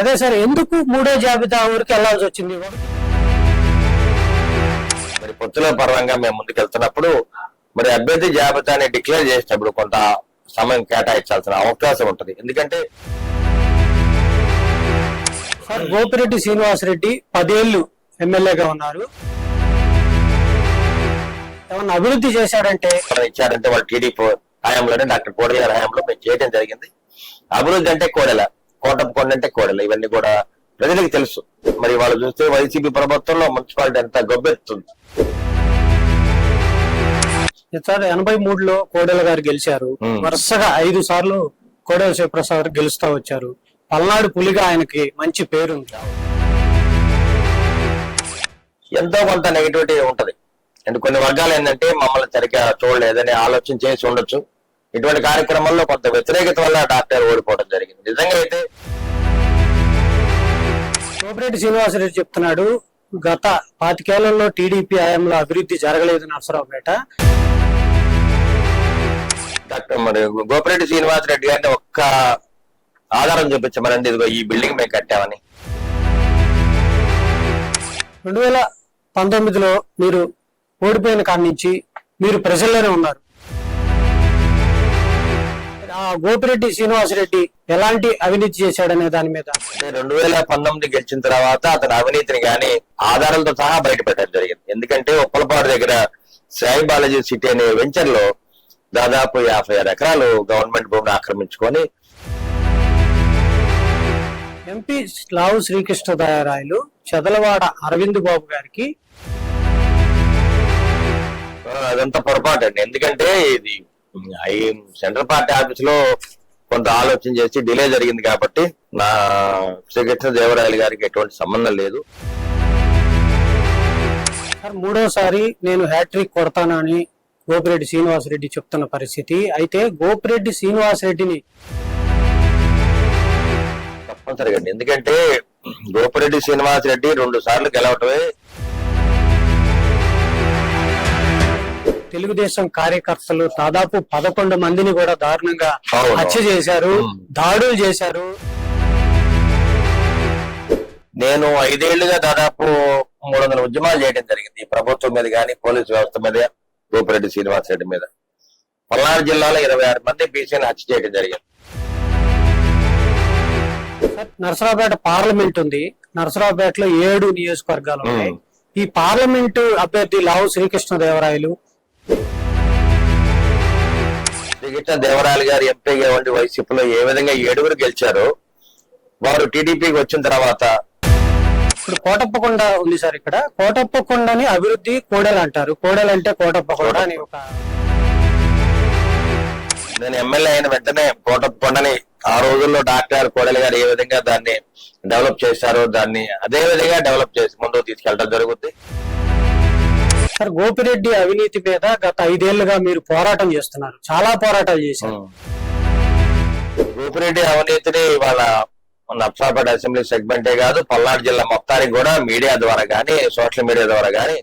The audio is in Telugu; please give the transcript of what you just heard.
అదే సార్, ఎందుకు మూడో జాబితా ఊరికి వెళ్లాల్సి వచ్చింది? మరి పొత్తుల పరంగా మేము ముందుకెళ్తున్నప్పుడు మరి అభ్యర్థి జాబితాని డిక్లేర్ చేసినప్పుడు కొంత సమయం కేటాయించాల్సిన అవకాశం ఉంటుంది. ఎందుకంటే సార్, గోపిరెడ్డి శ్రీనివాసరెడ్డి 10 ఏళ్లు ఎమ్మెల్యేగా ఉన్నారు. ఏమన్నా అభివృద్ధి చేశాడంటే ఇచ్చారంటే వాళ్ళు టీడీపీ హయాంలోనే డాక్టర్ కోడెల గారి హయాంలో మేము చేయడం జరిగింది. అభివృద్ధి అంటే కోడెల, కోటప్పకొండ అంటే కోడెల, ఇవన్నీ కూడా ప్రజలకు తెలుసు. మరి వాళ్ళు చూస్తే వైసీపీ ప్రభుత్వంలో మున్సిపాలిటీ అంతా గొబ్బెత్తుంది. సార్, 83లో కోడెల గారు గెలిచారు. వరుసగా 5 సార్లు కోడెల శివప్రసాద్ గారు గెలుస్తా వచ్చారు. పల్నాడు పులిగా ఆయనకి మంచి పేరు ఉంది. ఎంతో కొంత నెగిటివిటీ ఉంటది. ఎందుకు కొన్ని వర్గాలు ఏంటంటే మమ్మల్ని సరిగ్గా చూడలేదని ఆలోచన చేసి ఉండొచ్చు. ఇటువంటి కార్యక్రమాల్లో కొంత వ్యతిరేకత వల్ల డాక్టర్ ఓడిపోవడం జరిగింది. నిజంగా అయితే గోపిరెడ్డి శ్రీనివాసరెడ్డి చెప్తున్నాడు, గత 25 ఏళ్లలో టీడీపీ హయాంలో అభివృద్ధి జరగలేదు నరసరావుపేట. డాక్టర్ మరి గోపిరెడ్డి శ్రీనివాసరెడ్డి గారిని ఒక్క ఆధారం చూపించమనండి, ఇదిగో ఈ బిల్డింగ్ మేము కట్టామని. 2019లో మీరు ఓడిపోయిన కాడి నుంచి మీరు ప్రజల్లోనే ఉన్నారు. ఆ గోపిరెడ్డి శ్రీనివాసరెడ్డి ఎలాంటి అవినీతి చేశాడనే దాని మీద 2019 గెలిచిన తర్వాత అతని అవినీతిని గాని ఆధారాలతో సహా బయట పెట్టడం జరిగింది. ఎందుకంటే ఉప్పలపాడు దగ్గర సాయి బాలాజీ సిటీ అనే వెంచర్ లో దాదాపు 56 ఎకరాలు గవర్నమెంట్ భూమిని ఆక్రమించుకొని ఎంపీ లావు శ్రీకృష్ణదేవరాయలు చెదలవాడ అరవింద్ బాబు గారికి అదంతా పొరపాటు అండి. ఎందుకంటే ఇది సెంట్రల్ పార్టీ ఆఫీస్ లో కొంత ఆలోచన చేసి డిలే జరిగింది కాబట్టి నా శ్రీకృష్ణదేవరాయలు గారికి ఎటువంటి సంబంధం లేదు. మూడోసారి నేను హ్యాట్రిక్ కొడతానని గోపిరెడ్డి శ్రీనివాసరెడ్డి చెప్తున్న పరిస్థితి. అయితే గోపిరెడ్డి శ్రీనివాసరెడ్డిని తప్పనిసరిగా, ఎందుకంటే గోపిరెడ్డి శ్రీనివాసరెడ్డి 2 సార్లు గెలవటమే తెలుగుదేశం కార్యకర్తలు దాదాపు 11 మందిని కూడా దారుణంగా హత్య చేశారు, దాడులు చేశారు. నేను 5 ఏళ్లుగా దాదాపు 300 ఉద్యమాలు చేయడం జరిగింది. ఈ ప్రభుత్వం మీద కానీ పోలీసు వ్యవస్థ మీద, గోపిరెడ్డి శ్రీనివాసరెడ్డి మీద. పల్నాడు జిల్లాలో 26 మంది బీసీని హత్య చేయడం జరిగింది. నరసరావుపేట పార్లమెంట్ ఉంది. నరసరావుపేటలో 7 నియోజకవర్గాలు ఉన్నాయి. ఈ పార్లమెంటు అభ్యర్థి లావు శ్రీకృష్ణదేవరాయలు శ్రీకృష్ణదేవరాయలు గారు ఎంపీగా ఉండి వైసీపీలో ఏ విధంగా 7గురు గెలిచారో, వారు టీడీపీకి వచ్చిన తర్వాత ఇప్పుడు కోటప్పకొండ ఉంది సార్. ఇక్కడ కోటప్పకొండని అభివృద్ధి కోడెలు అంటారు. కోడెలు అంటే కోటప్పకొండ అని ఒక నేను ఎమ్మెల్యే అయిన వెంటనే కోటప్పకొండని ఆ రోజుల్లో డాక్టర్ కోడెల గారు ఏ విధంగా దాన్ని డెవలప్ చేశారో దాన్ని అదే విధంగా డెవలప్ చేసి ముందుకు తీసుకెళ్ళడం జరుగుతుంది. సార్, గోపిరెడ్డి అవినీతి మీద గత 5 ఏళ్లుగా మీరు పోరాటం చేస్తున్నారు, చాలా పోరాటాలు చేశారు. గోపిరెడ్డి అవినీతిని ఇవాళ నర్సరావుపేట అసెంబ్లీ సెగ్మెంటే కాదు, పల్నాడు జిల్లా మొత్తానికి కూడా మీడియా ద్వారా కానీ సోషల్ మీడియా ద్వారా కానీ